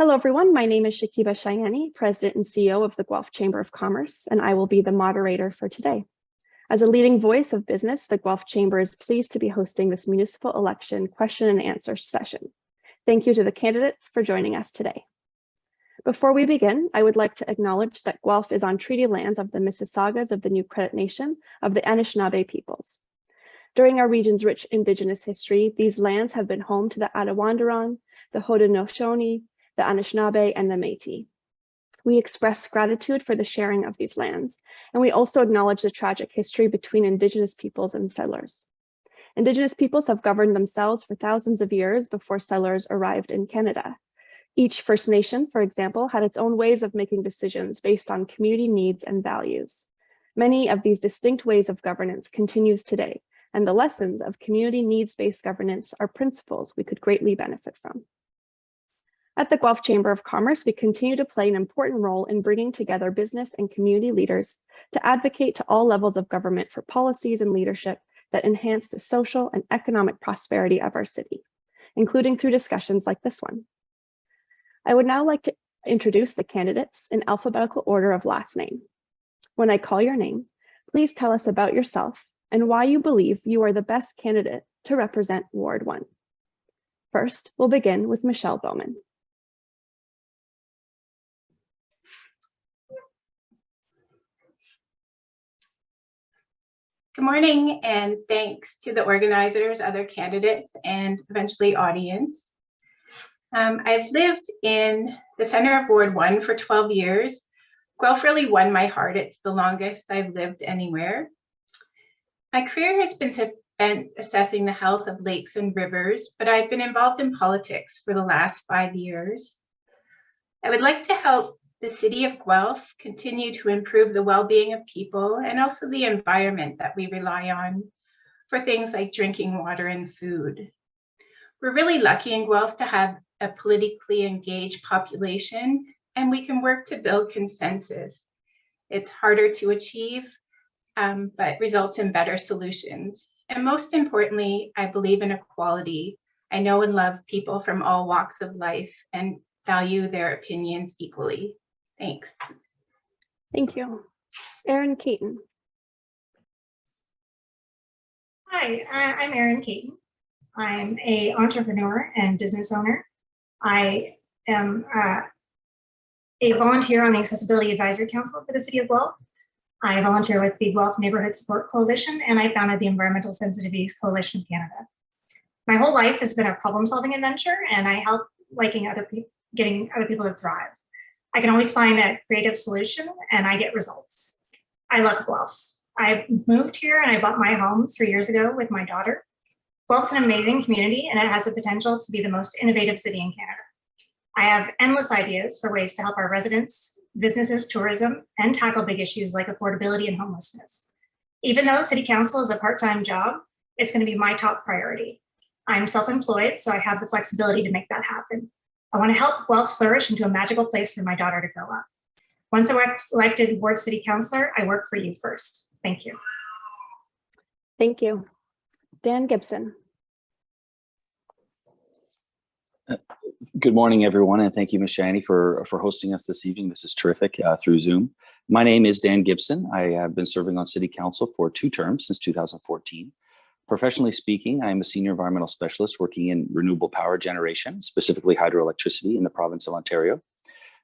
Hello, everyone. My name is Shakiba Shayani, President and CEO of the Guelph Chamber of Commerce, and I will be the moderator for today. As a leading voice of business, the Guelph Chamber is pleased to be hosting this municipal election question and answer session. Thank you to the candidates for joining us today. Before we begin, I would like to acknowledge that Guelph is on treaty lands of the Mississaugas of the New Credit Nation of the Anishinaabe peoples. During our region's rich Indigenous history, these lands have been home to the Attawandaron, the Haudenosaunee, the Anishinaabe, and the Métis. We express gratitude for the sharing of these lands, and we also acknowledge the tragic history between Indigenous peoples and settlers. Indigenous peoples have governed themselves for thousands of years before settlers arrived in Canada. Each First Nation, for example, had its own ways of making decisions based on community needs and values. Many of these distinct ways of governance continues today, and the lessons of community needs-based governance are principles we could greatly benefit from. At the Guelph Chamber of Commerce, we continue to play an important role in bringing together business and community leaders to advocate to all levels of government for policies and leadership that enhance the social and economic prosperity of our city, including through discussions like this one. I would now like to introduce the candidates in alphabetical order of last name. When I call your name, please tell us about yourself and why you believe you are the best candidate to represent Ward 1. First, we'll begin with Michelle Bowman. Good morning, and thanks to the organizers, other candidates, and eventually audience. I've lived in the center of Ward 1 for 12 years. Guelph really won my heart. It's the longest I've lived anywhere. My career has been spent assessing the health of lakes and rivers, but I've been involved in politics for the last 5 years. I would like to help the city of Guelph continue to improve the well-being of people and also the environment that we rely on for things like drinking water and food. We're really lucky in Guelph to have a politically engaged population, and we can work to build consensus. It's harder to achieve, but results in better solutions. And most importantly, I believe in equality. I know and love people from all walks of life and value their opinions equally. Thanks. Thank you. Erin Caton. Hi, I'm Erin Caton. I'm an entrepreneur and business owner. I am a volunteer on the Accessibility Advisory Council for the City of Guelph. I volunteer with the Guelph Neighborhood Support Coalition, and I founded the Environmental Sensitivities Coalition of Canada. My whole life has been a problem-solving adventure, and I help getting other people to thrive. I can always find a creative solution, and I get results. I love Guelph. I moved here, and I bought my home 3 years ago with my daughter. Guelph's an amazing community, and it has the potential to be the most innovative city in Canada. I have endless ideas for ways to help our residents, businesses, tourism, and tackle big issues like affordability and homelessness. Even though City Council is a part-time job, it's going to be my top priority. I'm self-employed, so I have the flexibility to make that happen. I want to help Guelph flourish into a magical place for my daughter to grow up. Once I'm elected Ward City Councillor, I work for you first. Thank you. Thank you. Dan Gibson. Good morning, everyone, and thank you, Ms. Shani, for hosting us this evening. This is terrific through Zoom. My name is Dan Gibson. I have been serving on City Council for 2 terms since 2014. Professionally speaking, I am a senior environmental specialist working in renewable power generation, specifically hydroelectricity in the province of Ontario.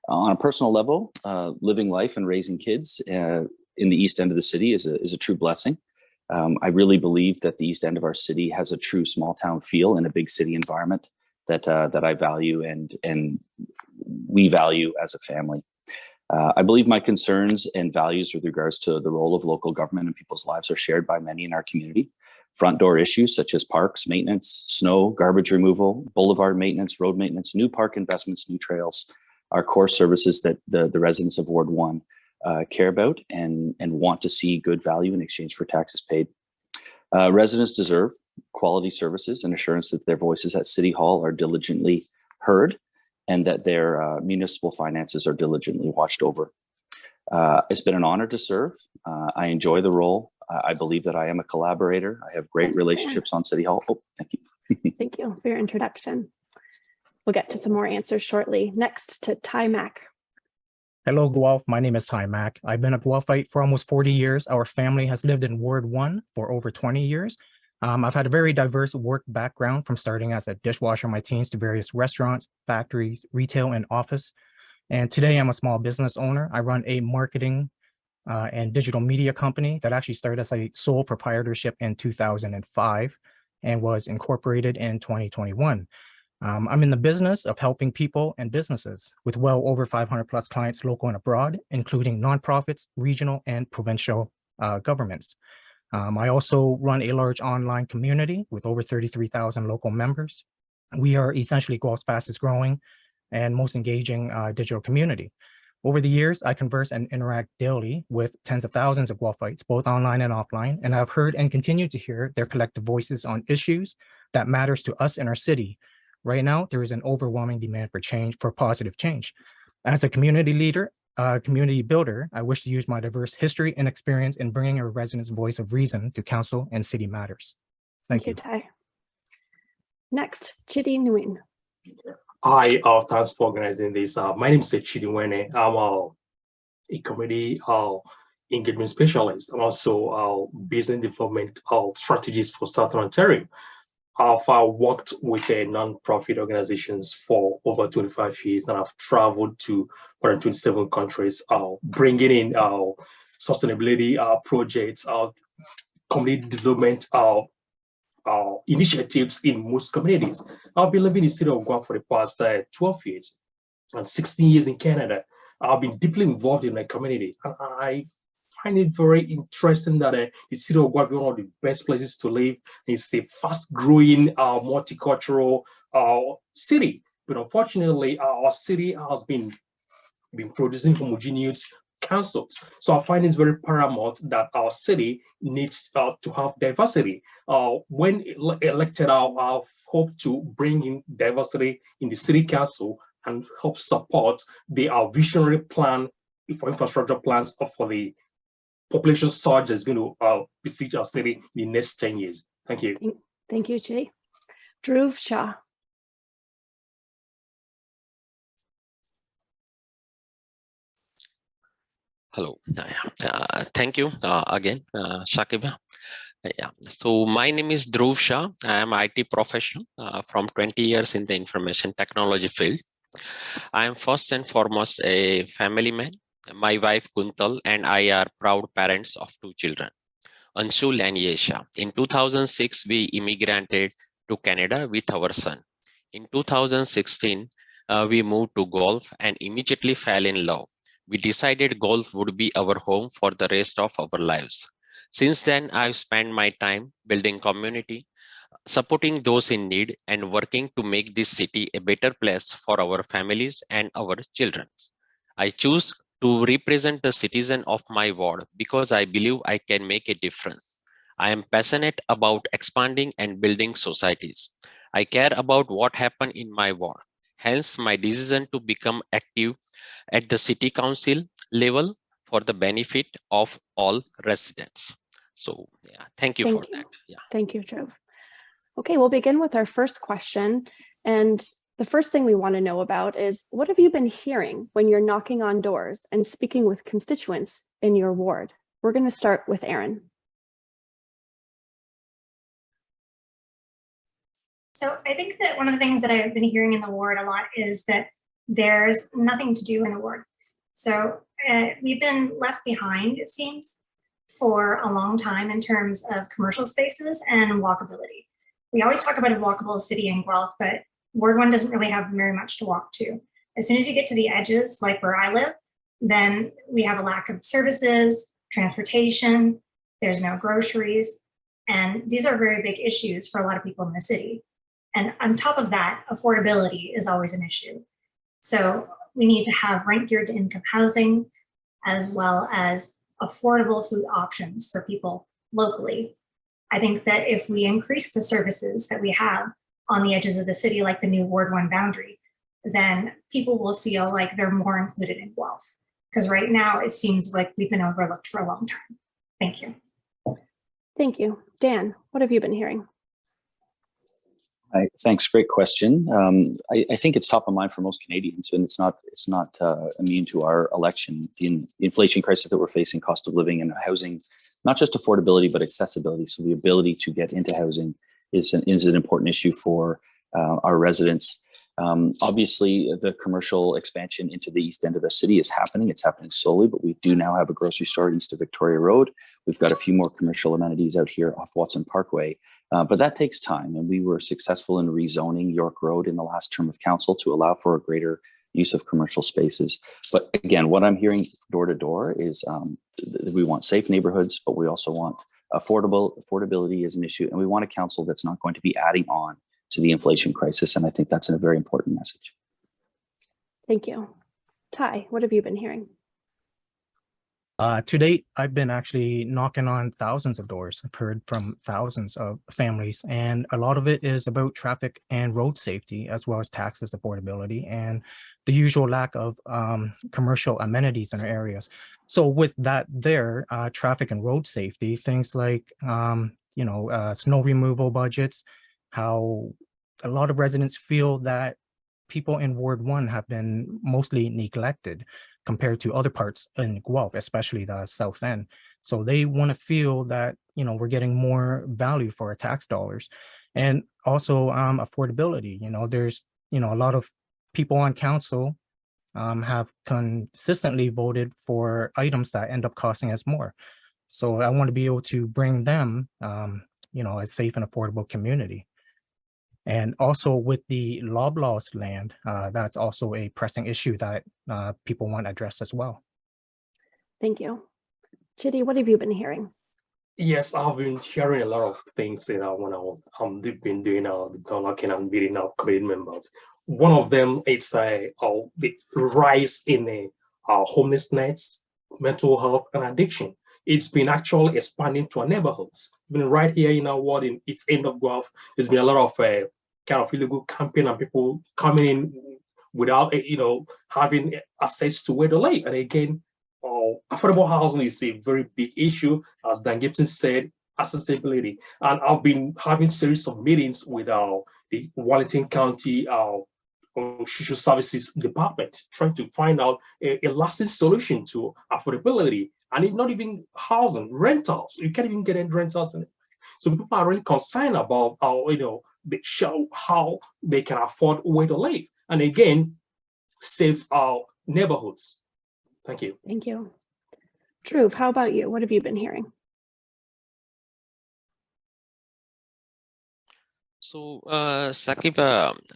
On a personal level, living life and raising kids in the east end of the city is a true blessing. I really believe that the east end of our city has a true small town feel in a big city environment that I value and we value as a family. I believe my concerns and values with regards to the role of local government in people's lives are shared by many in our community. Front door issues such as parks, maintenance, snow, garbage removal, boulevard maintenance, road maintenance, new park investments, new trails are core services that the residents of Ward 1 care about and want to see good value in exchange for taxes paid. Residents deserve quality services and assurance that their voices at City Hall are diligently heard and that their municipal finances are diligently watched over. It's been an honor to serve. I enjoy the role. I believe that I am a collaborator. I have great relationships on City Hall. Oh, thank you. Thank you for your introduction. We'll get to some more answers shortly. Next to Ty Mack. Hello, Guelph. My name is Ty Mack. I've been a Guelphite for almost 40 years. Our family has lived in Ward 1 for over 20 years. I've had a very diverse work background, from starting as a dishwasher in my teens to various restaurants, factories, retail, and office. And today I'm a small business owner. I run a marketing and digital media company that actually started as a sole proprietorship in 2005 and was incorporated in 2021. I'm in the business of helping people and businesses with well over 500 plus clients, local and abroad, including nonprofits, regional and provincial governments. I also run a large online community with over 33,000 local members. We are essentially Guelph's fastest growing and most engaging digital community. Over the years, I converse and interact daily with tens of thousands of Guelphites, both online and offline, and I've heard and continue to hear their collective voices on issues that matters to us in our city. Right now, there is an overwhelming demand for change, for positive change. As a community leader, community builder, I wish to use my diverse history and experience in bringing a resident's voice of reason to council and city matters. Thank you. Ty. Next, Chidi Nguyen. Hi, thanks for organizing this. My name is Chidi Nguyen. I'm a community engagement specialist. I'm also a business development strategist for Southern Ontario. I've worked with non-profit organizations for over 25 years, and I've traveled to 127 countries, bringing in sustainability projects, community development initiatives in most communities. I've been living in the city of Guelph for the past 12 years and 16 years in Canada. I've been deeply involved in my community. I find it very interesting that the city of Guelph is one of the best places to live. It's a fast-growing, multicultural city. But unfortunately, our city has been producing homogeneous councils. So I find it's very paramount that our city needs to have diversity. When elected, I hope to bring in diversity in the city council and help support the visionary plan for infrastructure plans for the population surge that's going to besiege our city in the next 10 years. Thank you. Thank you, Chidi. Dhruv Shah. Hello. Thank you again, Shakib. Yeah. So my name is Dhruv Shah. I am IT professional from 20 years in the information technology field. I am first and foremost a family man. My wife Kuntal and I are proud parents of 2 children, Anshul and Yesha. In 2006, we immigrated to Canada with our son. In 2016, we moved to Guelph and immediately fell in love. We decided Guelph would be our home for the rest of our lives. Since then, I've spent my time building community, supporting those in need, and working to make this city a better place for our families and our children. I choose to represent the citizen of my ward because I believe I can make a difference. I am passionate about expanding and building societies. I care about what happened in my ward. Hence, my decision to become active at the city council level for the benefit of all residents. So, yeah, thank you for that. Yeah. Thank you, Dhruv. Okay, we'll begin with our first question. And the first thing we want to know about is, what have you been hearing when you're knocking on doors and speaking with constituents in your ward? We're going to start with Erin. So I think that one of the things that I've been hearing in the ward a lot is that there's nothing to do in the ward. So we've been left behind, it seems, for a long time in terms of commercial spaces and walkability. We always talk about a walkable city in Guelph, but Ward 1 doesn't really have very much to walk to. As soon as you get to the edges, like where I live, then we have a lack of services, transportation, there's no groceries, and these are very big issues for a lot of people in the city. And on top of that, affordability is always an issue. So we need to have rent-geared income housing, as well as affordable food options for people locally. I think that if we increase the services that we have on the edges of the city, like the new Ward 1 boundary, then people will feel like they're more included in Guelph. Because right now it seems like we've been overlooked for a long time. Thank you. Thank you. Dan, what have you been hearing? Thanks. Great question. I think it's top of mind for most Canadians, and it's not immune to our election. The inflation crisis that we're facing, cost of living, and housing, not just affordability but accessibility. So the ability to get into housing is an important issue for our residents. Obviously, the commercial expansion into the east end of the city is happening. It's happening slowly, but we do now have a grocery store east of Victoria Road. We've got a few more commercial amenities out here off Watson Parkway, but that takes time. And we were successful in rezoning York Road in the last term of council to allow for a greater use of commercial spaces. But again, what I'm hearing door to door is we want safe neighborhoods, but we also want affordability is an issue, and we want a council that's not going to be adding on to the inflation crisis. And I think that's a very important message. Thank you. Ty, what have you been hearing? To date, I've been actually knocking on thousands of doors. I've heard from thousands of families, and a lot of it is about traffic and road safety, as well as taxes affordability and the usual lack of commercial amenities in our areas. So with that there, traffic and road safety, things like, snow removal budgets, how a lot of residents feel that people in Ward 1 have been mostly neglected compared to other parts in Guelph, especially the south end. So they want to feel that, we're getting more value for our tax dollars. And also affordability. There's, a lot of people on council have consistently voted for items that end up costing us more. So I want to be able to bring them, a safe and affordable community. And also with the Loblaws land, that's also a pressing issue that people want addressed as well. Thank you. Chidi, what have you been hearing? Yes, I've been hearing a lot of things, when I've been doing the knocking and meeting our committee members. One of them is the rise in homelessness, mental health, and addiction. It's been actually expanding to our neighborhoods. Even right here in our ward, in its end of Guelph, there's been a lot of kind of illegal campaign and people coming in without, having access to where to live. And again, affordable housing is a very big issue, as Dan Gibson said, accessibility. And I've been having series of meetings with the Wellington County Social Services Department, trying to find out a lasting solution to affordability. And it's not even housing, rentals. You can't even get any rentals. So people are really concerned about how they can afford where to live. And again, save our neighborhoods. Thank you. Thank you. Dhruv, how about you? What have you been hearing? So, Sakib,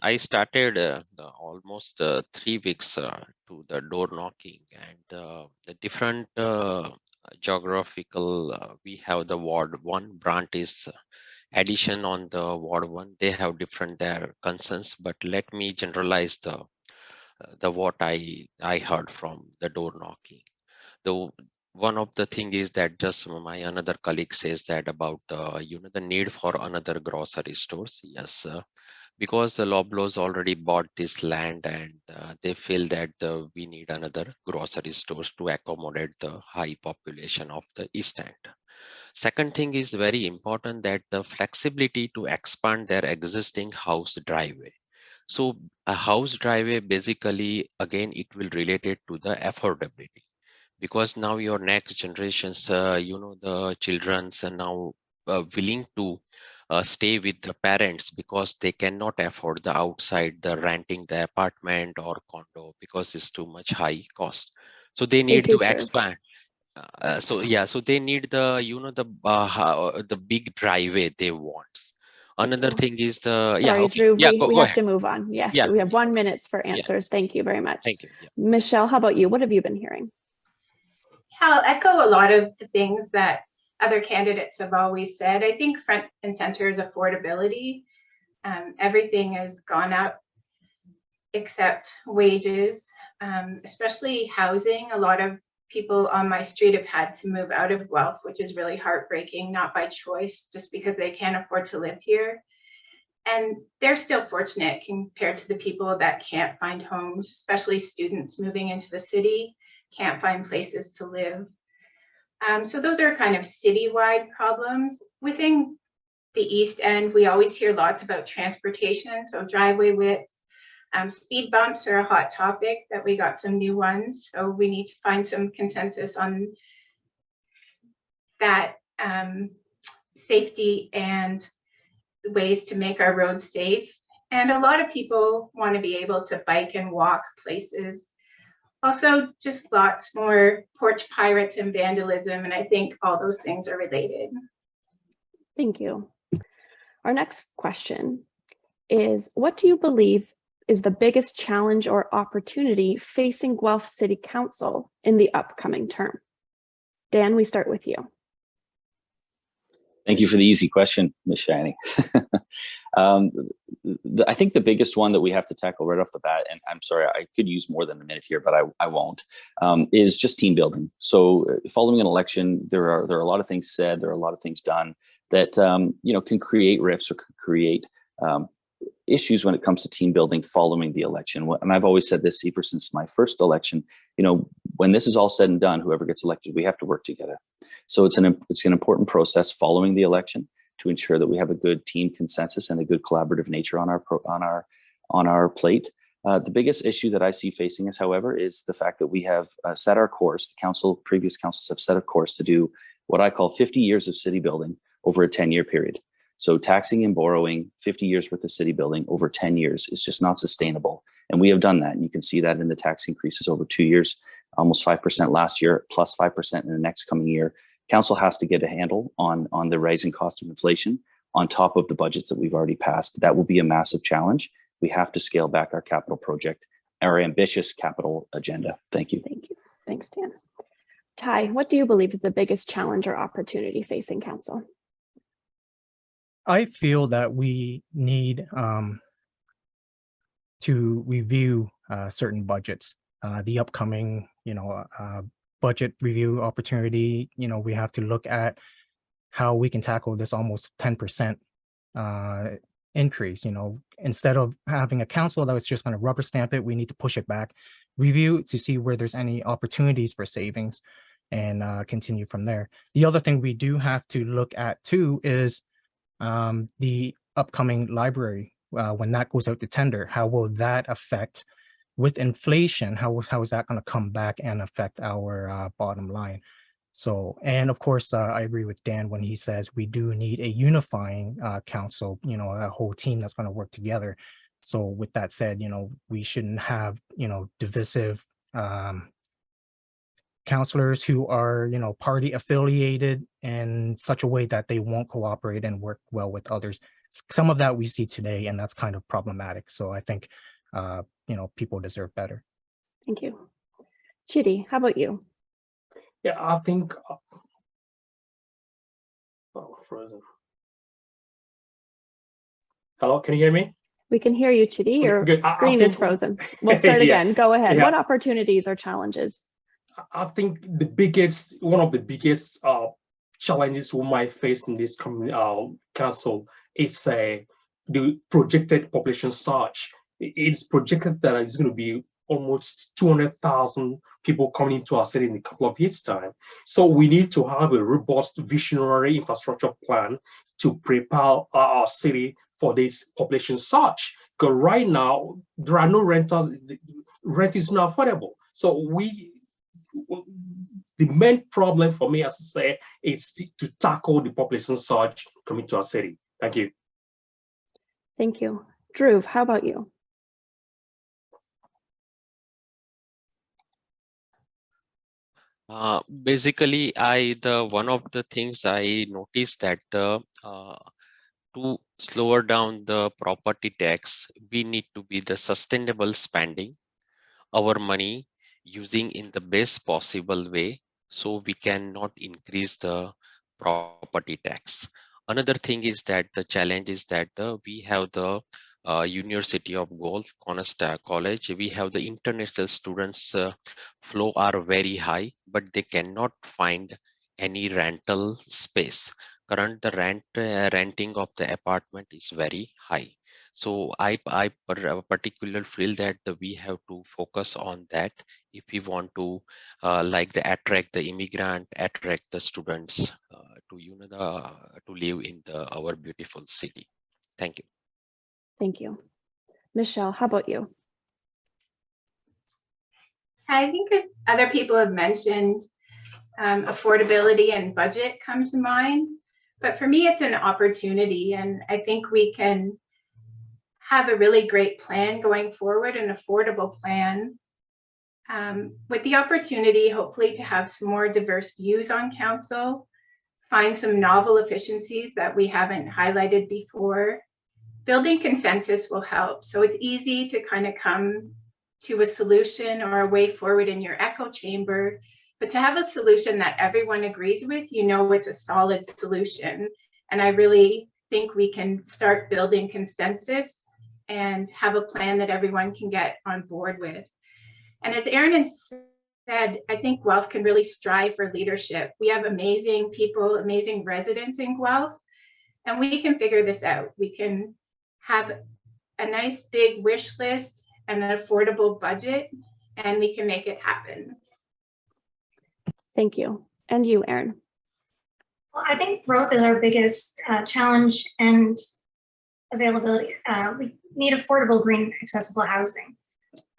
I started almost 3 weeks to the door knocking, and the different geographical, we have the Ward 1 branch is addition on the Ward 1. They have different their concerns, but let me generalize the what I heard from the door knocking. One of the thing is that just my another colleague says that about the need for another grocery stores. Yes, because the Loblaws already bought this land, and they feel that we need another grocery stores to accommodate the high population of the East End. Second thing is very important, that the flexibility to expand their existing house driveway. So a house driveway, basically, again, it will relate it to the affordability, because now your next generations, the children's are now willing to stay with the parents because they cannot afford the outside, the renting the apartment or condo, because it's too much high cost. So they need to expand. So they need the big driveway they want. Another thing is the Dhruv, we have to move on. Yes, we have 1 minute for answers. Thank you very much. Thank you. Michelle, how about you? What have you been hearing? I'll echo a lot of the things that other candidates have always said. I think front and center is affordability. Everything has gone up except wages, especially housing. A lot of people on my street have had to move out of Guelph, which is really heartbreaking, not by choice, just because they can't afford to live here. And they're still fortunate compared to the people that can't find homes, especially students moving into the city, can't find places to live. So those are kind of citywide problems. Within the East End, we always hear lots about transportation, so driveway widths. Speed bumps are a hot topic that we got some new ones, so we need to find some consensus on that, safety and ways to make our roads safe. And a lot of people want to be able to bike and walk places. Also, just lots more porch pirates and vandalism, and I think all those things are related. Thank you. Our next question is, what do you believe is the biggest challenge or opportunity facing Guelph City Council in the upcoming term? Dan, we start with you. Thank you for the easy question, Ms. Shiny. I think the biggest one that we have to tackle right off the bat, and I'm sorry, I could use more than a minute here, but I won't, is just team building. So following an election, there are a lot of things said, there are a lot of things done that can create rifts or can create issues when it comes to team building following the election. And I've always said this ever since my first election, when this is all said and done, whoever gets elected, we have to work together. So it's an important process following the election to ensure that we have a good team consensus and a good collaborative nature on our plate. The biggest issue that I see facing us, however, is the fact that we have set our course. Previous councils have set a course to do what I call 50 years of city building over a 10-year period. So taxing and borrowing 50 years worth of city building over 10 years is just not sustainable. And we have done that. And you can see that in the tax increases over 2 years, almost 5% last year, plus 5% in the next coming year. Council has to get a handle on the rising cost of inflation on top of the budgets that we've already passed. That will be a massive challenge. We have to scale back our capital project, our ambitious capital agenda. Thank you. Thank you. Thanks, Dan. Ty, what do you believe is the biggest challenge or opportunity facing council? I feel that we need to review certain budgets. The upcoming, budget review opportunity, we have to look at how we can tackle this almost 10% increase. Instead of having a council that was just going to rubber stamp it, we need to push it back, review to see where there's any opportunities for savings, and continue from there. The other thing we do have to look at too is the upcoming library. When that goes out to tender, how will that affect with inflation? How is that going to come back and affect our bottom line? So, and of course, I agree with Dan when he says we do need a unifying council, a whole team that's going to work together. So with that said, we shouldn't have, divisive counselors who are, party affiliated in such a way that they won't cooperate and work well with others. Some of that we see today, and that's kind of problematic. So I think, people deserve better. Thank you. Chidi, how about you? Yeah, I think. Frozen. Hello, can you hear me? We can hear you, Chidi. Your Good. screen is frozen. We'll start again. Go ahead. Yeah. What opportunities or challenges? I think one of the biggest challenges we might face in this council is the projected population surge. It's projected that it's going to be almost 200,000 people coming into our city in a couple of years' time. So we need to have a robust visionary infrastructure plan to prepare our city for this population surge. Because right now, there are no renters, rent is not affordable. So the main problem for me, as I say, is to tackle the population surge coming to our city. Thank you. Thank you. Dhruv, how about you? Basically, one of the things I noticed that to slower down the property tax, we need to be the sustainable spending our money using in the best possible way, so we cannot increase the property tax. Another thing is that the challenge is that we have the University of Guelph College. We have the international students flow are very high, but they cannot find any rental space. The renting of the apartment is very high. So I particularly feel that we have to focus on that if we want to attract the immigrant, attract the students to to live in our beautiful city. Thank you. Thank you. Michelle, how about you? I think as other people have mentioned, affordability and budget come to mind. But for me, it's an opportunity. And I think we can have a really great plan going forward, an affordable plan, with the opportunity, hopefully, to have some more diverse views on council, find some novel efficiencies that we haven't highlighted before. Building consensus will help. So it's easy to kind of come to a solution or a way forward in your echo chamber, but to have a solution that everyone agrees with, you know, it's a solid solution. And I really think we can start building consensus and have a plan that everyone can get on board with. And as Aaron said, I think Guelph can really strive for leadership. We have amazing people, amazing residents in Guelph, and we can figure this out. We can have a nice big wish list and an affordable budget, and we can make it happen. Thank you. And you, Aaron? Well, I think growth is our biggest challenge and availability. We need affordable, green, accessible housing.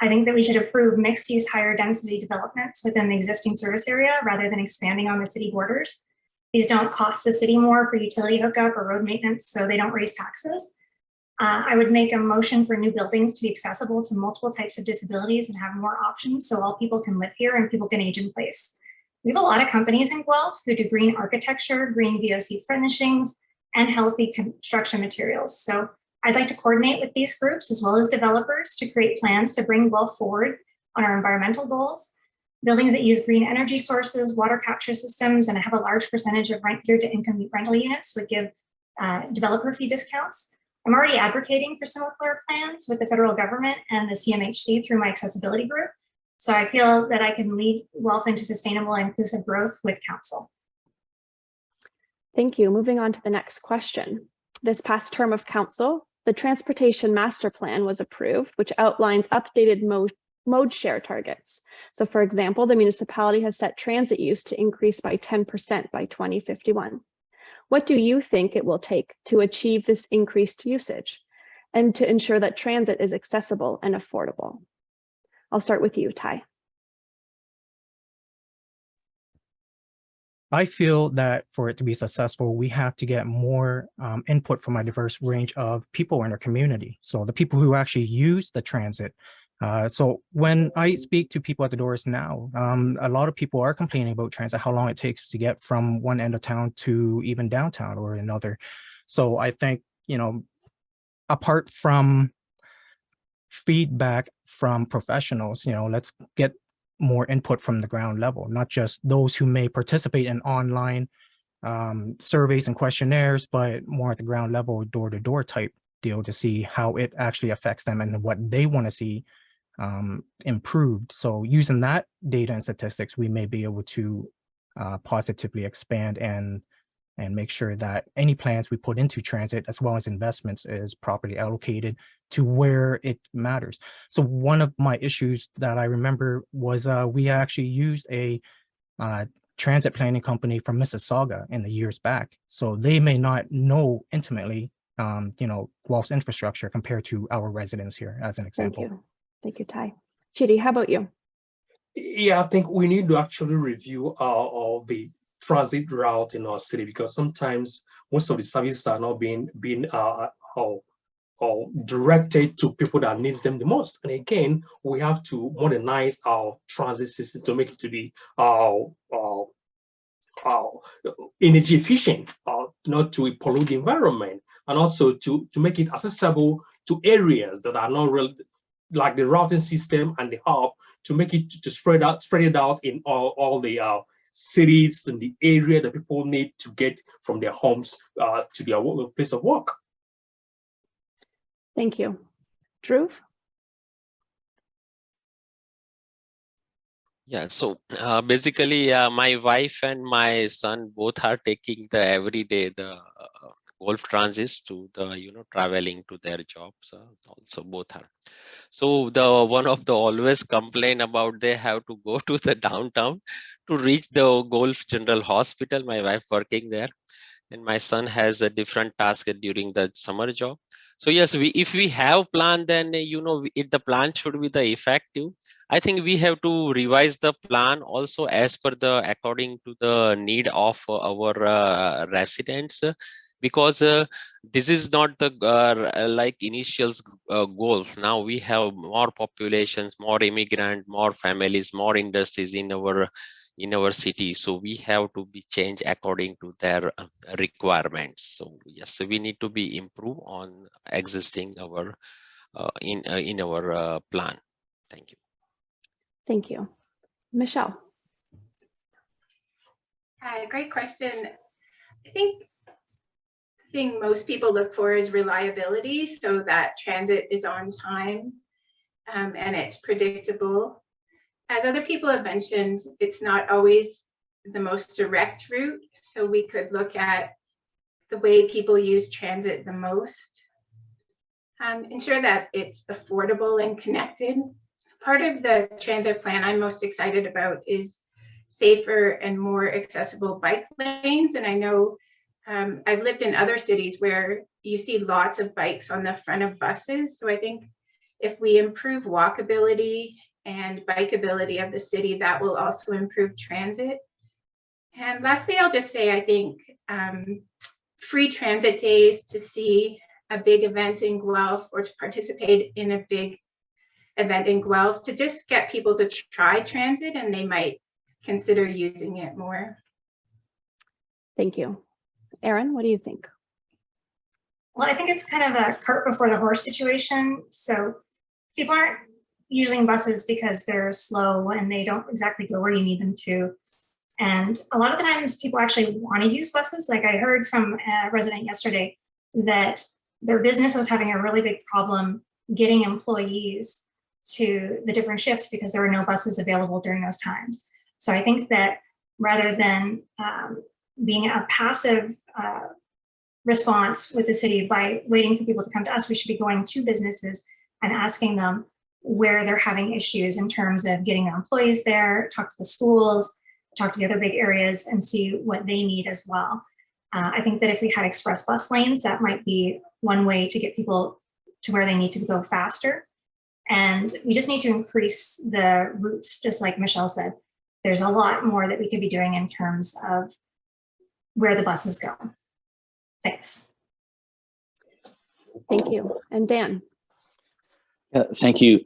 I think that we should approve mixed-use, higher density developments within the existing service area rather than expanding on the city borders. These don't cost the city more for utility hookup or road maintenance, so they don't raise taxes. I would make a motion for new buildings to be accessible to multiple types of disabilities and have more options so all people can live here and people can age in place. We have a lot of companies in Guelph who do green architecture, green VOC furnishings, and healthy construction materials. So I'd like to coordinate with these groups as well as developers to create plans to bring Guelph forward on our environmental goals. Buildings that use green energy sources, water capture systems, and have a large percentage of rent geared to income rental units would give developer fee discounts. I'm already advocating for similar plans with the federal government and the CMHC through my accessibility group. So I feel that I can lead Guelph into sustainable and inclusive growth with council. Thank you. Moving on to the next question. This past term of council, the Transportation Master Plan was approved, which outlines updated mode share targets. So for example, the municipality has set transit use to increase by 10% by 2051. What do you think it will take to achieve this increased usage and to ensure that transit is accessible and affordable? I'll start with you, Ty. I feel that for it to be successful, we have to get more input from a diverse range of people in our community. So the people who actually use the transit. So when I speak to people at the doors now, a lot of people are complaining about transit, how long it takes to get from one end of town to even downtown or another. So I think, you know, apart from feedback from professionals, you know, let's get more input from the ground level, not just those who may participate in online surveys and questionnaires, but more at the ground level, door-to-door type deal to see how it actually affects them and what they want to see improved. So using that data and statistics, we may be able to positively expand and make sure that any plans we put into transit as well as investments is properly allocated to where it matters. So one of my issues that I remember was we actually used a transit planning company from Mississauga in the years back. So they may not know intimately, you know, Guelph's infrastructure compared to our residents here, as an example. Thank you. Thank you, Ty. Chidi, how about you? Yeah, I think we need to actually review all the transit route in our city, because sometimes most of the services are not being directed to people that needs them the most. And again, we have to modernize our transit system to make it to be energy efficient, not to pollute the environment, and also to make it accessible to areas that are not real, like the routing system and the hub, to make it to spread it out in all the cities and the area that people need to get from their homes to their place of work. Thank you. Dhruv? Yeah, so basically, my wife and my son both are taking the everyday golf transits to the traveling to their jobs. Also both are. So the one of the always complain about they have to go to the downtown to reach the Golf General Hospital. My wife working there, and my son has a different task during the summer job. So yes, if we have plan, then if the plan should be the effective. I think we have to revise the plan also as per the according to the need of our residents, because this is not the like initial goal. Now we have more populations, more immigrant, more families, more industries in our city, so we have to be changed according to their requirements. So yes, we need to be improve on existing our in our plan. Thank you. Thank you. Michelle. Hi, great question. I think the thing most people look for is reliability, so that transit is on time and it's predictable. As other people have mentioned, it's not always the most direct route, so we could look at the way people use transit the most. Ensure that it's affordable and connected. Part of the transit plan I'm most excited about is safer and more accessible bike lanes. And I know I've lived in other cities where you see lots of bikes on the front of buses. So I think if we improve walkability and bikeability of the city, that will also improve transit. And lastly, I'll just say, I think free transit days to see a big event in Guelph or to participate in a big event in Guelph to just get people to try transit, and they might consider using it more. Thank you. Erin, what do you think? Well, I think it's kind of a cart before the horse situation. So people aren't using buses because they're slow and they don't exactly go where you need them to. And a lot of the times people actually want to use buses. Like I heard from a resident yesterday that their business was having a really big problem getting employees to the different shifts because there were no buses available during those times. So I think that rather than being a passive response with the city by waiting for people to come to us, we should be going to businesses and asking them where they're having issues in terms of getting their employees there, talk to the schools, talk to the other big areas and see what they need as well. I think that if we had express bus lanes, that might be one way to get people to where they need to go faster. And we just need to increase the routes, just like Michelle said. There's a lot more that we could be doing in terms of where the buses go. Thanks. Thank you. And Dan. Yeah, thank you,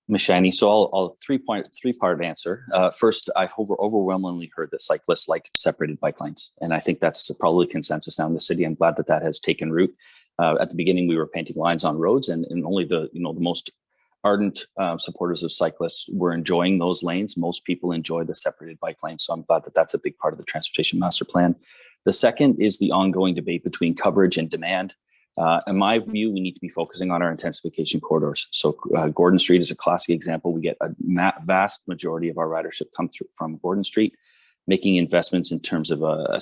Ms. Shiny. So I'll three-part answer. First, I've overwhelmingly heard that cyclists like separated bike lanes, and I think that's probably consensus now in the city. I'm glad that that has taken root. At the beginning, we were painting lines on roads, and only the most ardent supporters of cyclists were enjoying those lanes. Most people enjoy the separated bike lanes, so I'm glad that that's a big part of the transportation master plan. The second is the ongoing debate between coverage and demand. In my view, we need to be focusing on our intensification corridors. So Gordon Street is a classic example. We get a vast majority of our ridership come through from Gordon Street. Making investments in terms of a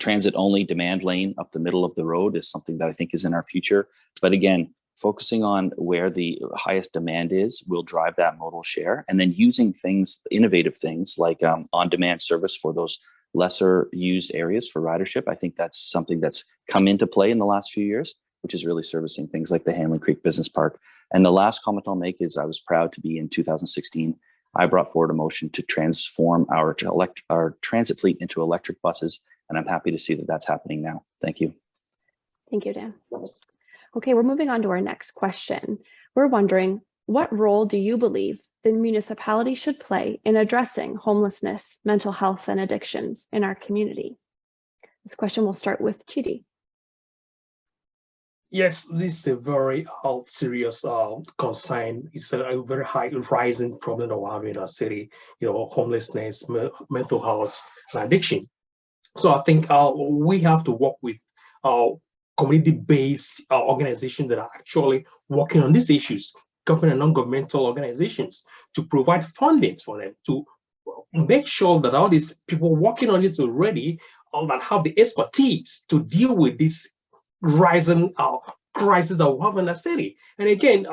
transit-only demand lane up the middle of the road is something that I think is in our future. But again, focusing on where the highest demand is will drive that modal share. And then using things, innovative things like on-demand service for those lesser used areas for ridership. I think that's something that's come into play in the last few years, which is really servicing things like the Hanley Creek Business Park. And the last comment I'll make is I was proud to be in 2016. I brought forward a motion to transform our transit fleet into electric buses, and I'm happy to see that that's happening now. Thank you. Thank you, Dan. Okay, we're moving on to our next question. We're wondering, what role do you believe the municipality should play in addressing homelessness, mental health, and addictions in our community? This question will start with Chidi. Yes, this is a very serious concern. It's a very high rising problem that we have in our city, homelessness, mental health, and addiction. So I think we have to work with community-based organizations that are actually working on these issues, government and non-governmental organizations, to provide funding for them, to make sure that all these people working on this already, that have the expertise to deal with this rising crisis that we have in the city. And again,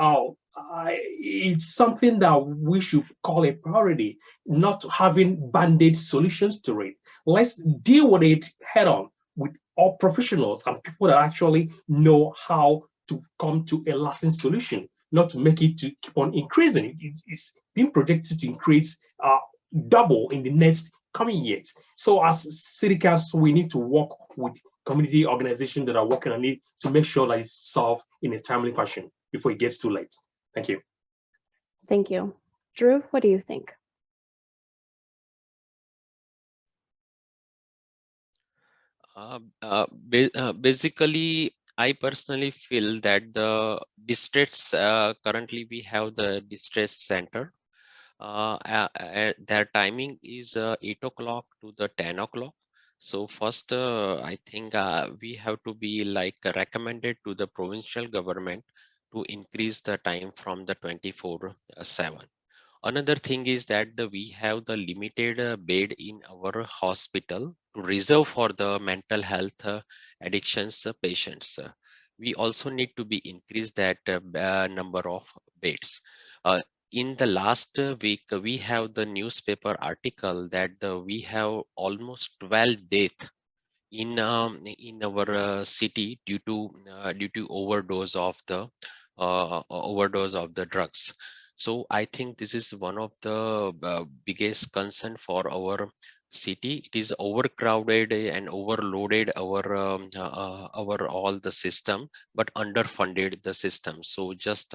it's something that we should call a priority, not having band-aid solutions to it. Let's deal with it head on with all professionals and people that actually know how to come to a lasting solution, not to make it to keep on increasing. It's being projected to increase double in the next coming years. So as city council, we need to work with community organizations that are working on it to make sure that it's solved in a timely fashion before it gets too late. Thank you. Thank you. Drew, what do you think? Basically, I personally feel that the districts, currently we have the district center. Their timing is 8 o'clock to the 10 o'clock. So first, I think we have to be like recommended to the provincial government to increase the time from the 24/7. Another thing is that we have the limited bed in our hospital to reserve for the mental health addictions patients. We also need to be increase that number of beds. In the last week, we have the newspaper article that we have almost 12 deaths in our city due to overdose of the drugs. So I think this is one of the biggest concern for our city. It is overcrowded and overloaded our all the system, but underfunded the system. So just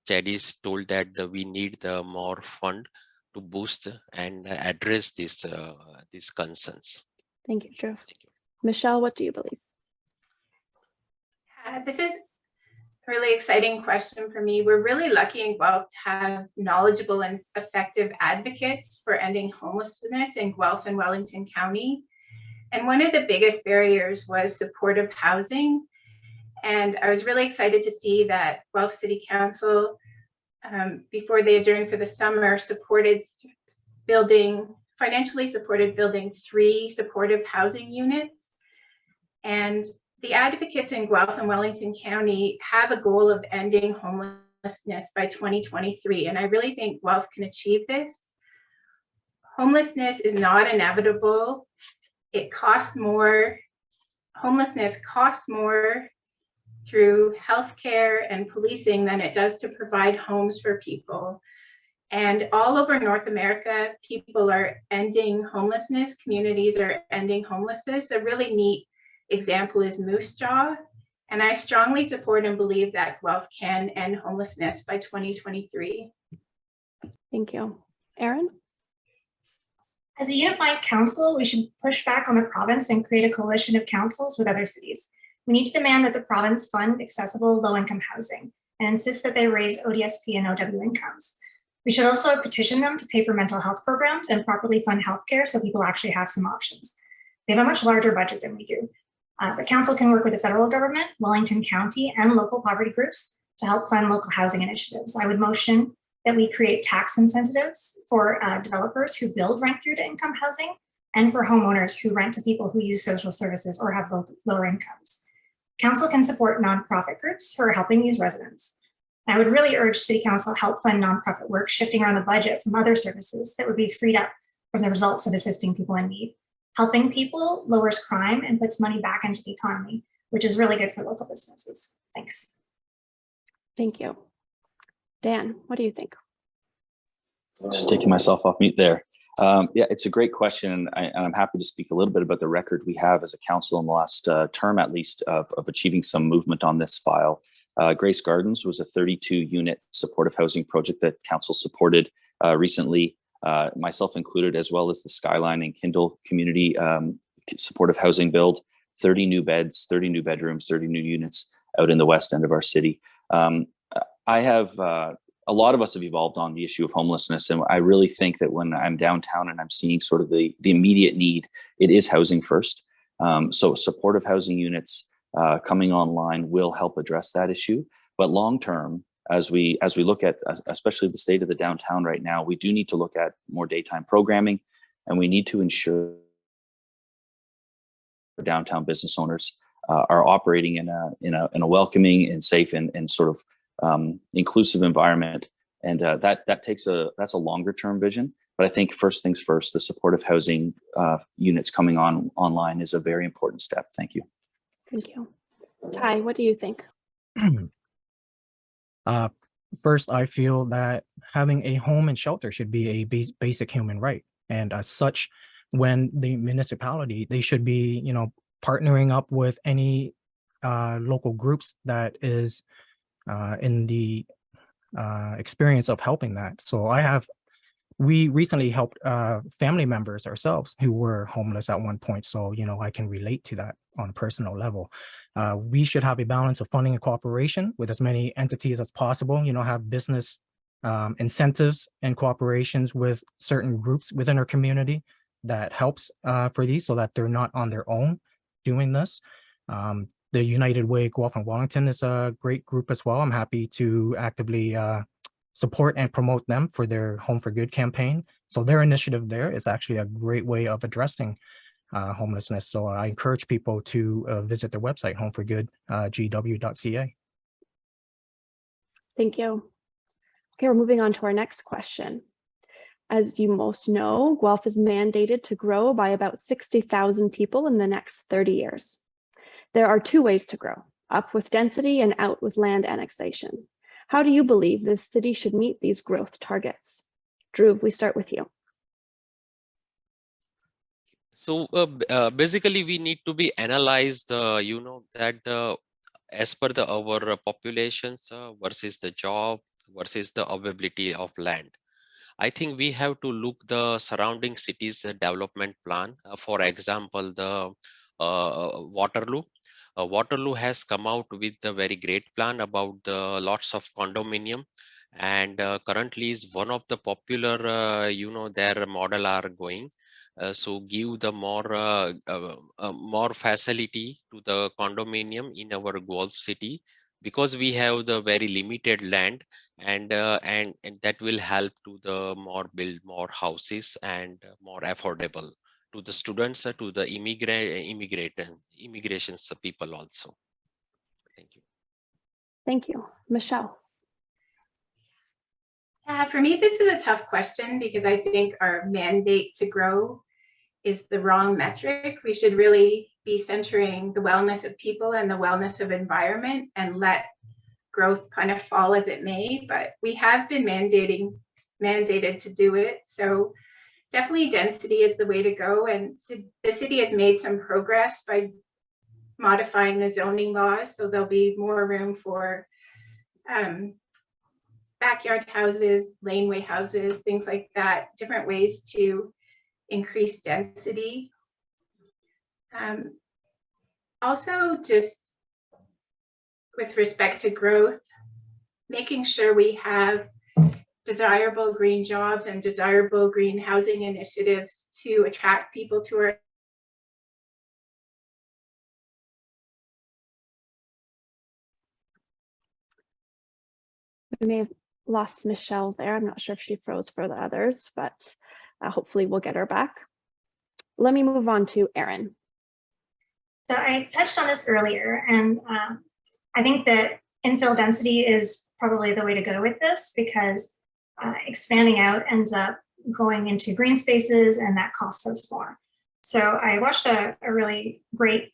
Chadis told that we need the more fund to boost and address these concerns. Thank you, Drew. Thank you. Michelle, what do you believe? This is a really exciting question for me. We're really lucky in Guelph to have knowledgeable and effective advocates for ending homelessness in Guelph and Wellington County. And one of the biggest barriers was supportive housing. And I was really excited to see that Guelph City Council, before they adjourned for the summer, financially supported building 3 supportive housing units. And the advocates in Guelph and Wellington County have a goal of ending homelessness by 2023. And I really think Guelph can achieve this. Homelessness is not inevitable. It costs more. Homelessness costs more through healthcare and policing than it does to provide homes for people. And all over North America, people are ending homelessness. Communities are ending homelessness. A really neat example is Moose Jaw. And I strongly support and believe that Guelph can end homelessness by 2023. Thank you. Erin? As a unified council, we should push back on the province and create a coalition of councils with other cities. We need to demand that the province fund accessible low-income housing and insist that they raise ODSP and OW incomes. We should also petition them to pay for mental health programs and properly fund healthcare so people actually have some options. They have a much larger budget than we do. The council can work with the federal government, Wellington County, and local poverty groups to help fund local housing initiatives. I would motion that we create tax incentives for developers who build rent-geared income housing and for homeowners who rent to people who use social services or have lower incomes. Council can support nonprofit groups who are helping these residents. I would really urge City Council help fund nonprofit work, shifting around the budget from other services that would be freed up from the results of assisting people in need. Helping people lowers crime and puts money back into the economy, which is really good for local businesses. Thanks. Thank you. Dan, what do you think? Just taking myself off mute there. Yeah, it's a great question, and I'm happy to speak a little bit about the record we have as a council in the last term, at least, of achieving some movement on this file. Grace Gardens was a 32-unit supportive housing project that council supported recently, myself included, as well as the Skyline and Kindle community supportive housing build, 30 new beds, 30 new bedrooms, 30 new units out in the west end of our city. A lot of us have evolved on the issue of homelessness, and I really think that when I'm downtown and I'm seeing sort of the immediate need, it is housing first. So supportive housing units coming online will help address that issue. But long term, as we look at especially the state of the downtown right now, we do need to look at more daytime programming, and we need to ensure downtown business owners are operating in a welcoming and safe and sort of inclusive environment. And that's a longer term vision. But I think first things first, the supportive housing units coming online is a very important step. Thank you. Thank you. Ty, what do you think? First, I feel that having a home and shelter should be a basic human right. And as such, when the municipality, they should be, partnering up with any local groups that is in the experience of helping that. So we recently helped family members ourselves who were homeless at one point. So, I can relate to that on a personal level. We should have a balance of funding and cooperation with as many entities as possible, have business incentives and cooperations with certain groups within our community that helps for these so that they're not on their own doing this. The United Way Guelph and Wellington is a great group as well. I'm happy to actively support and promote them for their Home for Good campaign. So their initiative there is actually a great way of addressing homelessness. So I encourage people to visit their website, homeforgood.guelph.ca. Thank you. Okay, we're moving on to our next question. As you most know, Guelph is mandated to grow by about 60,000 people in the next 30 years. There are two ways to grow, up with density and out with land annexation. How do you believe this city should meet these growth targets? Drew, we start with you. So basically, we need to be analyzed, that as per our populations versus the job versus the availability of land. I think we have to look the surrounding cities development plan. For example, the Waterloo. Waterloo has come out with a very great plan about the lots of condominium, and currently is one of the popular, their model are going. So give the more facility to the condominium in our Guelph city, because we have the very limited land, and that will help to the build more houses and more affordable to the students, to the immigrations people also. Thank you. Thank you. Michelle. For me, this is a tough question because I think our mandate to grow is the wrong metric. We should really be centering the wellness of people and the wellness of environment and let growth kind of fall as it may, but we have been mandated to do it. So definitely density is the way to go. And so the city has made some progress by modifying the zoning laws. So there'll be more room for backyard houses, laneway houses, things like that, different ways to increase density. Also, just with respect to growth, making sure we have desirable green jobs and desirable green housing initiatives to attract people to our We may have lost Michelle there. I'm not sure if she froze for the others, but hopefully we'll get her back. Let me move on to Erin. So I touched on this earlier, and I think that infill density is probably the way to go with this, because expanding out ends up going into green spaces, and that costs us more. So I watched a really great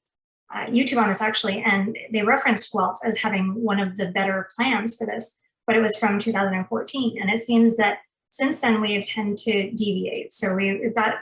YouTube on this actually, and they referenced Guelph as having one of the better plans for this, but it was from 2014. And it seems that since then we have tended to deviate. So we've got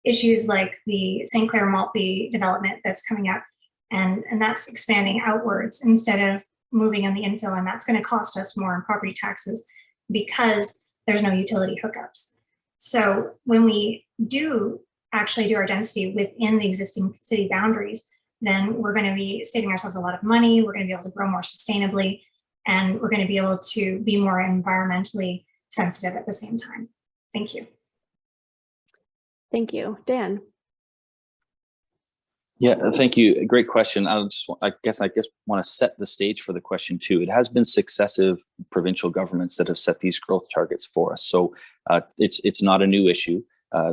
issues like the St. Clair Maltby development that's coming up, and that's expanding outwards instead of moving in the infill, and that's going to cost us more in property taxes because there's no utility hookups. So when we do actually do our density within the existing city boundaries, then we're going to be saving ourselves a lot of money, we're going to be able to grow more sustainably, and we're going to be able to be more environmentally sensitive at the same time. Thank you. Thank you. Dan. Yeah, thank you. Great question. I guess want to set the stage for the question too. It has been successive provincial governments that have set these growth targets for us. So it's not a new issue.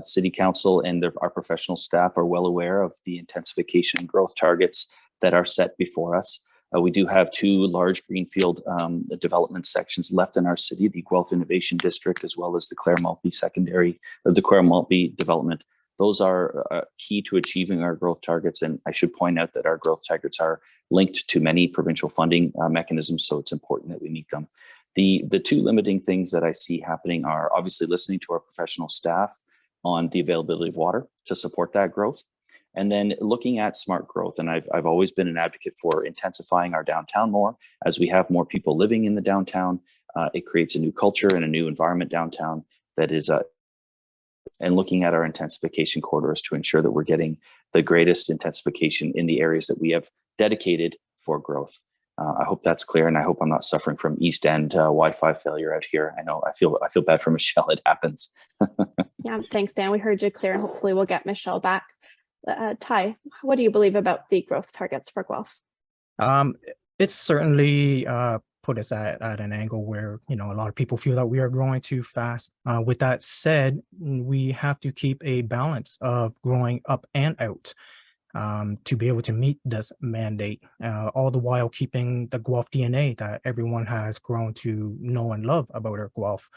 City Council and our professional staff are well aware of the intensification and growth targets that are set before us. We do have two large greenfield development sections left in our city, the Guelph Innovation District, as well as the Clare Maltby secondary, or the Clare Maltby development. Those are key to achieving our growth targets. And I should point out that our growth targets are linked to many provincial funding mechanisms, so it's important that we meet them. The two limiting things that I see happening are obviously listening to our professional staff on the availability of water to support that growth. And then looking at smart growth. And I've always been an advocate for intensifying our downtown more. As we have more people living in the downtown, it creates a new culture and a new environment downtown that is, and looking at our intensification corridors to ensure that we're getting the greatest intensification in the areas that we have dedicated for growth. I hope that's clear, and I hope I'm not suffering from East End Wi-Fi failure out here. I know I feel bad for Michelle. It happens. Yeah, thanks, Dan. We heard you clear, and hopefully we'll get Michelle back. Ty, what do you believe about the growth targets for Guelph? It's certainly put us at an angle where, a lot of people feel that we are growing too fast. With that said, we have to keep a balance of growing up and out to be able to meet this mandate, all the while keeping the Guelph DNA that everyone has grown to know and love about our Guelph.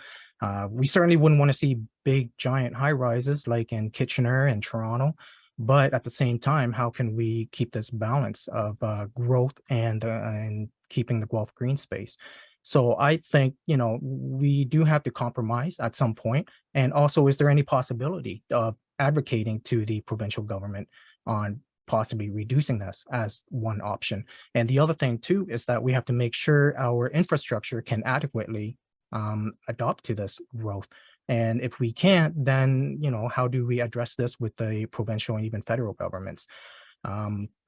We certainly wouldn't want to see big, giant high rises like in Kitchener and Toronto. But at the same time, how can we keep this balance of growth and keeping the Guelph green space? So I think, we do have to compromise at some point. And also, is there any possibility of advocating to the provincial government on possibly reducing this as one option? And the other thing, too, is that we have to make sure our infrastructure can adequately adopt to this growth. And if we can't, then, how do we address this with the provincial and even federal governments?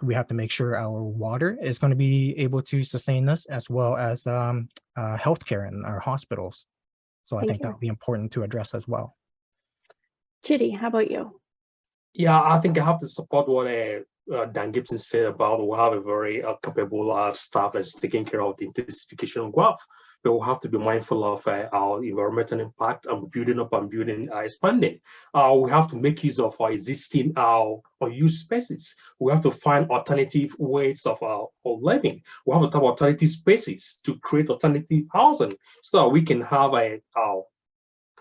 We have to make sure our water is going to be able to sustain this, as well as healthcare in our hospitals. So I think that would be important to address as well. Chidi, how about you? Yeah, I think I have to support what Dan Gibson said about we have a very capable staff that's taking care of the intensification of Guelph. But we have to be mindful of our environmental impact and expanding. We have to make use of our existing unused spaces. We have to find alternative ways of living. We have to have alternative spaces to create alternative housing so that we can have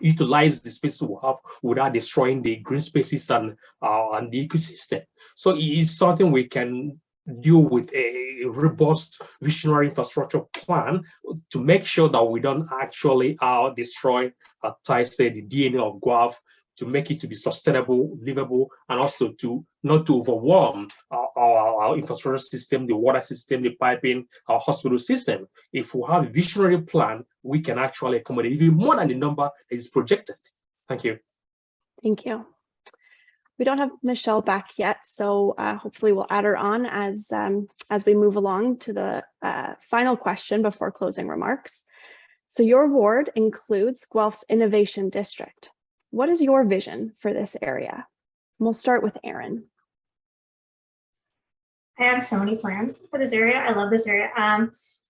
utilize the spaces we have without destroying the green spaces and the ecosystem. So it is something we can deal with a robust visionary infrastructure plan to make sure that we don't actually destroy, as I said, the DNA of Guelph, to make it to be sustainable, livable, and also to not to overwhelm our infrastructure system, the water system, the piping, our hospital system. If we have a visionary plan, we can actually accommodate even more than the number that is projected. Thank you. Thank you. We don't have Michelle back yet, so hopefully we'll add her on as we move along to the final question before closing remarks. So your ward includes Guelph's Innovation District. What is your vision for this area? And we'll start with Erin. I have so many plans for this area. I love this area.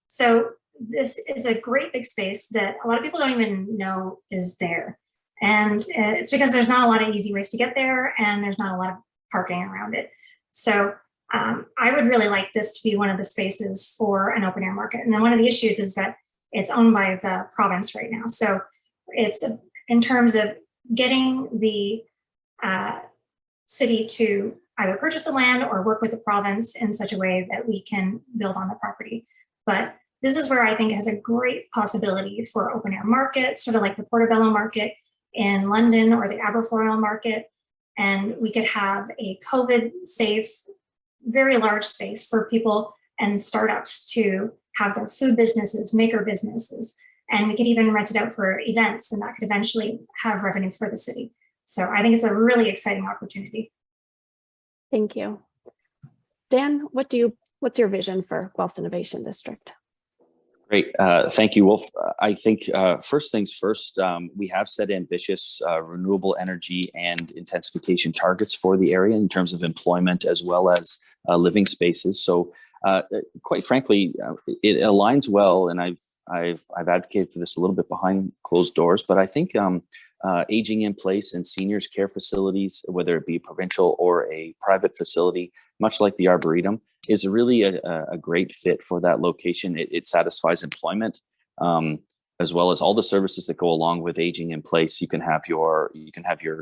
So this is a great big space that a lot of people don't even know is there. And it's because there's not a lot of easy ways to get there, and there's not a lot of parking around it. So I would really like this to be one of the spaces for an open air market. And then one of the issues is that it's owned by the province right now. So it's in terms of getting the city to either purchase the land or work with the province in such a way that we can build on the property. But this is where I think has a great possibility for open air markets, sort of like the Portobello market in London or the Aberfoyle market. And we could have a COVID safe, very large space for people and startups to have their food businesses, maker businesses. And we could even rent it out for events, and that could eventually have revenue for the city. So I think it's a really exciting opportunity. Thank you. Dan, what's your vision for Guelph's Innovation District? Great. Thank you, Wolf. I think first things first, we have set ambitious renewable energy and intensification targets for the area in terms of employment as well as living spaces. So quite frankly, it aligns well, and I've advocated for this a little bit behind closed doors, but I think aging in place and seniors care facilities, whether it be provincial or a private facility, much like the Arboretum, is really a great fit for that location. It satisfies employment, as well as all the services that go along with aging in place. You can have your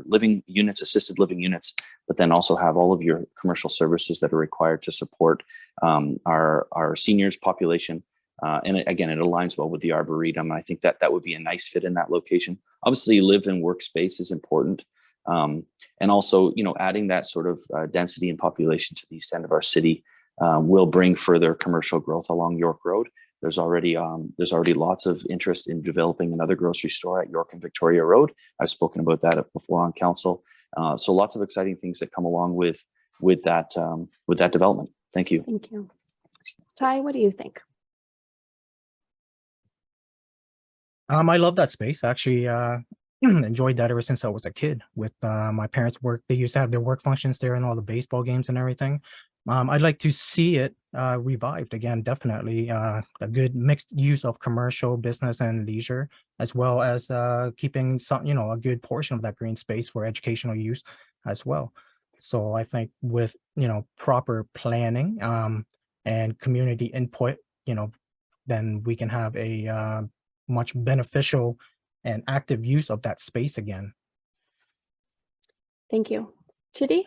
living units, assisted living units, but then also have all of your commercial services that are required to support our seniors population. And again, it aligns well with the Arboretum. I think that would be a nice fit in that location. Obviously, live and workspace is important. And also, adding that sort of density and population to the east end of our city will bring further commercial growth along York Road. There's already lots of interest in developing another grocery store at York and Victoria Road. I've spoken about that before on council. So lots of exciting things that come along with that development. Thank you. Thank you. Ty, what do you think? I love that space. Actually, enjoyed that ever since I was a kid. With my parents' work, they used to have their work functions there and all the baseball games and everything. I'd like to see it revived again. Definitely a good mixed use of commercial, business, and leisure, as well as keeping some, a good portion of that green space for educational use as well. So I think with proper planning and community input, then we can have a much beneficial and active use of that space again. Thank you. Chidi?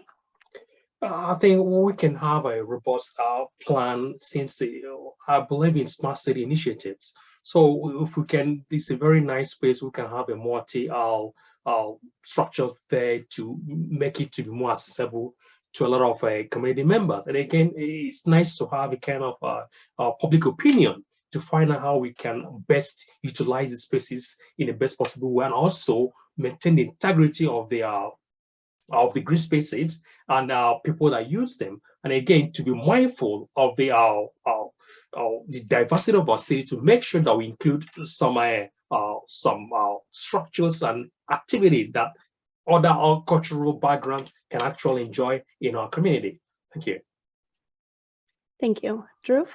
I think we can have a robust plan since I believe in smart city initiatives. So if we can, this is a very nice space, we can have a multi structure there to make it to be more accessible to a lot of community members. And again, it's nice to have a kind of public opinion to find out how we can best utilize the spaces in the best possible way, and also maintain the integrity of the green spaces and people that use them. And again, to be mindful of the diversity of our city, to make sure that we include some structures and activities that other cultural backgrounds can actually enjoy in our community. Thank you. Thank you. Dhruv?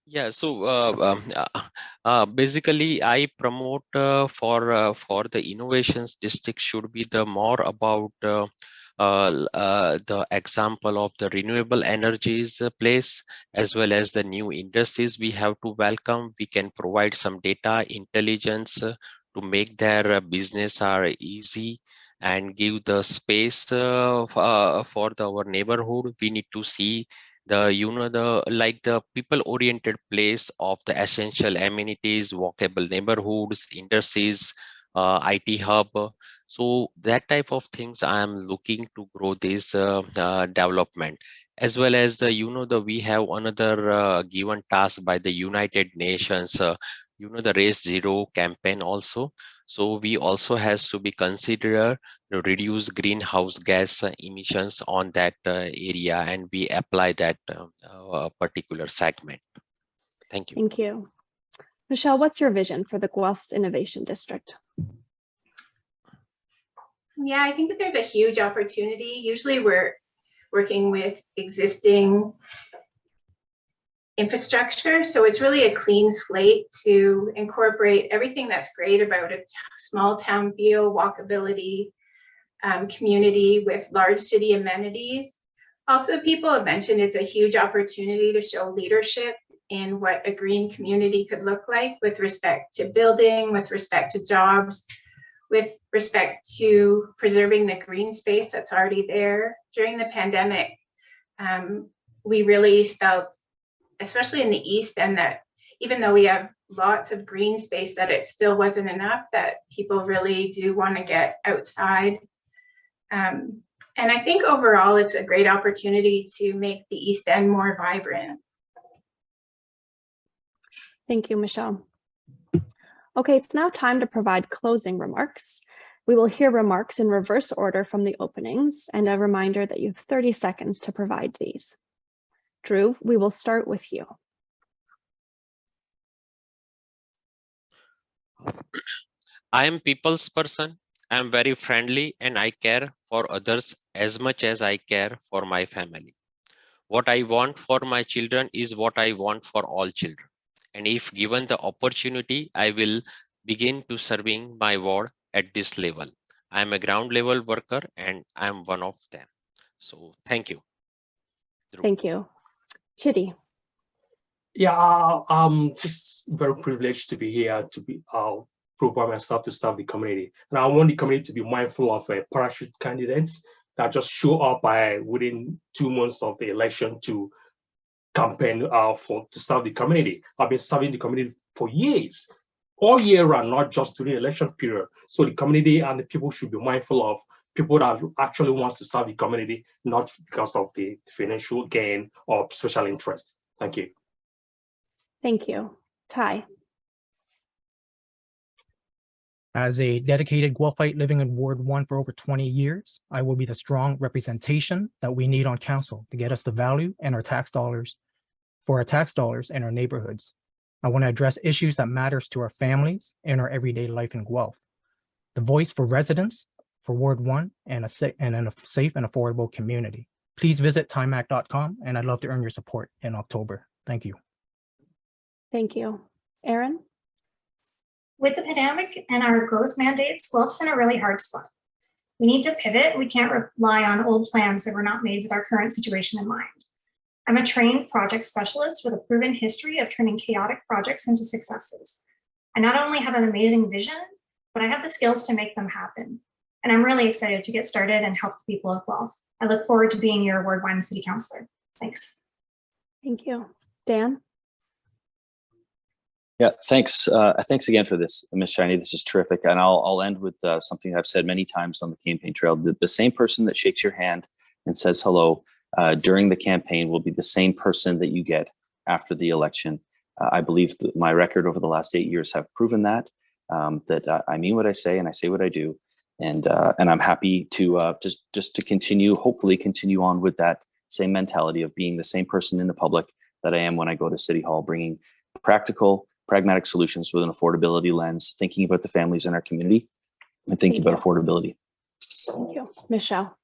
Yeah, so basically, I promote for the innovations district should be the more about the example of the renewable energies place, as well as the new industries we have to welcome. We can provide some data intelligence to make their business easy and give the space for our neighborhood. We need to see the people oriented place of the essential amenities, walkable neighborhoods, industries, IT hub. So that type of things I am looking to grow this development, as well as we have another given task by the United Nations, the Race Zero campaign also. So we also has to be considered to reduce greenhouse gas emissions on that area, and we apply that particular segment. Thank you. Thank you. Michelle, what's your vision for the Guelph's Innovation District? Yeah, I think that there's a huge opportunity. Usually we're working with existing infrastructure, so it's really a clean slate to incorporate everything that's great about a small town feel, walkability, community with large city amenities. Also, people have mentioned it's a huge opportunity to show leadership in what a green community could look like with respect to building, with respect to jobs, with respect to preserving the green space that's already there. During the pandemic, we really felt, especially in the East End, that even though we have lots of green space, that it still wasn't enough, that people really do want to get outside. And I think overall, it's a great opportunity to make the East End more vibrant. Thank you, Michelle. Okay, it's now time to provide closing remarks. We will hear remarks in reverse order from the openings, and a reminder that you have 30 seconds to provide these. Dhruv, we will start with you. I am people's person. I am very friendly and I care for others as much as I care for my family. What I want for my children is what I want for all children. And if given the opportunity, I will begin to serving my ward at this level. I'm a ground level worker and I'm one of them. So thank you. Dhruv. Thank you. Chidi. Yeah, I'm just very privileged to be here to be provide myself to serve the community, and I want the community to be mindful of parachute candidates that just show up by within 2 months of the election to campaign to serve the community. I've been serving the community for years, all year round, not just during the election period. So the community and the people should be mindful of people that actually wants to serve the community, not because of the financial gain or special interest. Thank you. Thank you. Ty. As a dedicated Guelphite living in Ward 1 for over 20 years, I will be the strong representation that we need on council to get us the value and our tax dollars in our neighborhoods. I want to address issues that matters to our families and our everyday life in Guelph. The voice for residents for Ward 1 and a safe and affordable community. Please visit timac.com, and I'd love to earn your support in October. Thank you. Thank you. Erin. With the pandemic and our growth mandates, Guelph's in a really hard spot. We need to pivot. We can't rely on old plans that were not made with our current situation in mind. I'm a trained project specialist with a proven history of turning chaotic projects into successes. I not only have an amazing vision, but I have the skills to make them happen. And I'm really excited to get started and help the people of Guelph. I look forward to being your Ward 1 City Councilor. Thanks. Thank you. Dan. Yeah, thanks. Thanks again for this, Ms. Shiny. This is terrific. And I'll end with something I've said many times on the campaign trail. The same person that shakes your hand and says hello during the campaign will be the same person that you get after the election. I believe that my record over the last 8 years have proven that I mean what I say and I say what I do. And I'm happy to just to continue, hopefully continue on with that same mentality of being the same person in the public that I am when I go to City Hall, bringing pragmatic solutions with an affordability lens, thinking about the families in our community and thinking about affordability. Thank you. Michelle.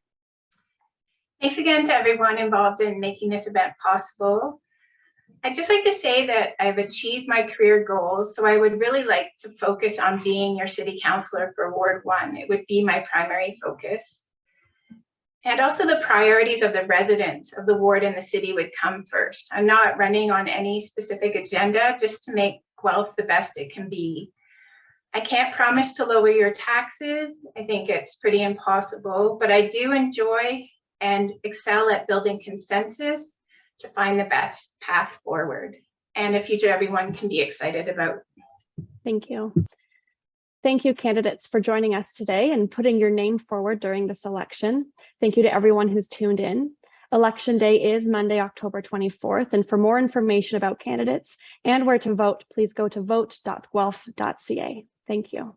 Thanks again to everyone involved in making this event possible. I'd just like to say that I've achieved my career goals, so I would really like to focus on being your city councilor for Ward 1. It would be my primary focus. And also the priorities of the residents of the ward and the city would come first. I'm not running on any specific agenda, just to make Guelph the best it can be. I can't promise to lower your taxes. I think it's pretty impossible, but I do enjoy and excel at building consensus to find the best path forward and a future everyone can be excited about. Thank you. Thank you, candidates, for joining us today and putting your name forward during this election. Thank you to everyone who's tuned in. Election Day is Monday, October 24th. And for more information about candidates and where to vote, please go to vote.guelph.ca. Thank you.